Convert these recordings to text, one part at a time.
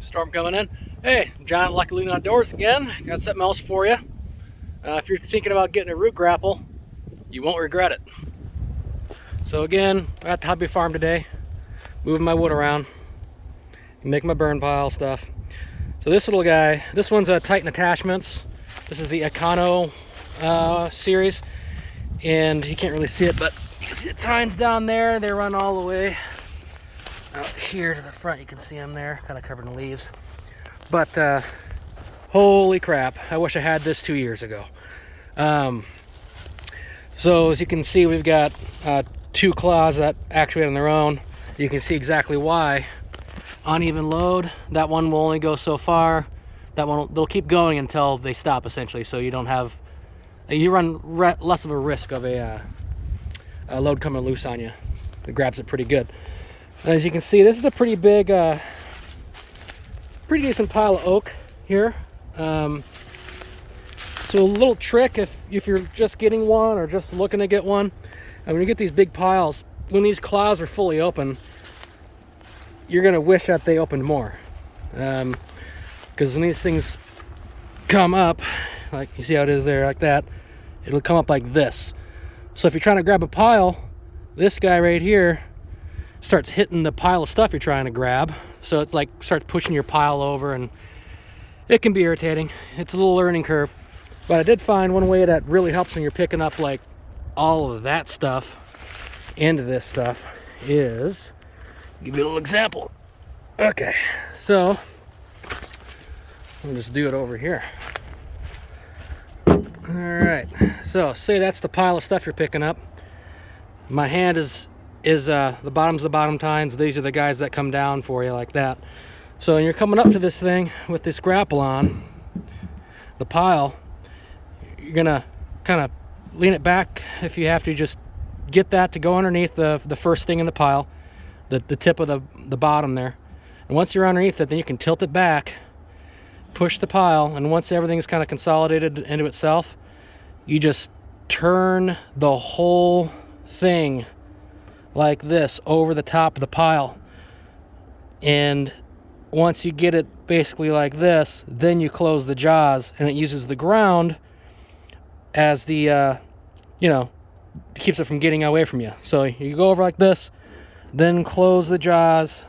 Storm coming in. Hey, John, Lucky Loon Outdoors again. Got something else for you. If you're thinking about getting a root grapple, you won't regret it. So again, I'm at the hobby farm today, moving my wood around, making my burn pile stuff. So this little guy, this one's a Titan Attachments. This is the Econo series, and you can't really see it, but you can see the tines down there. They run all the way out here to the front. You can see them there, kind of covered in leaves. But holy crap, I wish I had this 2 years ago. So as you can see, we've got two claws that actuate on their own. You can see exactly why. Uneven load, that one will only go so far. That one, they'll keep going until they stop, essentially, so you don't have, you run less of a risk of a load coming loose on you. It grabs it pretty good. And as you can see, this is a pretty big, pretty decent pile of oak here. So a little trick, if you're just getting one or just looking to get one, when you get these big piles, when these claws are fully open, you're gonna wish that they opened more. Because when these things come up, like you see how it is there, like that, it'll come up like this. So if you're trying to grab a pile, this guy right here starts hitting the pile of stuff you're trying to grab. So it's like starts pushing your pile over, and it can be irritating. It's a little learning curve. But I did find one way that really helps when you're picking up like all of that stuff into this stuff is, I'll give you a little example. Okay, so I'll just do it over here. All right, so say that's the pile of stuff you're picking up. My hand is the bottom's the bottom tines. These are the guys that come down for you like that. So when you're coming up to this thing with this grapple on the pile, you're gonna kind of lean it back if you have to. Just get that to go underneath the first thing in the pile, the tip of the bottom there. And once you're underneath it, then you can tilt it back, push the pile, and once everything's kind of consolidated into itself, you just turn the whole thing like this over the top of the pile. And once you get it basically like this, then you close the jaws, and it uses the ground as the keeps it from getting away from you. So you go over like this, then close the jaws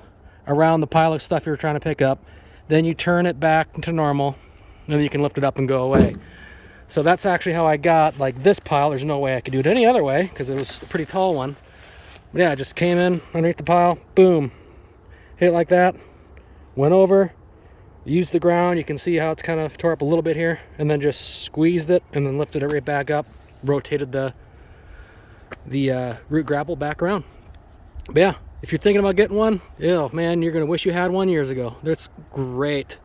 around the pile of stuff you're trying to pick up, then you turn it back to normal, and then you can lift it up and go away. So that's actually how I got like this pile. There's no way I could do it any other way because it was a pretty tall one. But yeah, I just came in underneath the pile, boom, hit it like that, went over, used the ground. You can see how it's kind of tore up a little bit here, and then just squeezed it and then lifted it right back up, rotated the root grapple back around. But yeah, if you're thinking about getting one, oh man, you're gonna wish you had one years ago. That's great.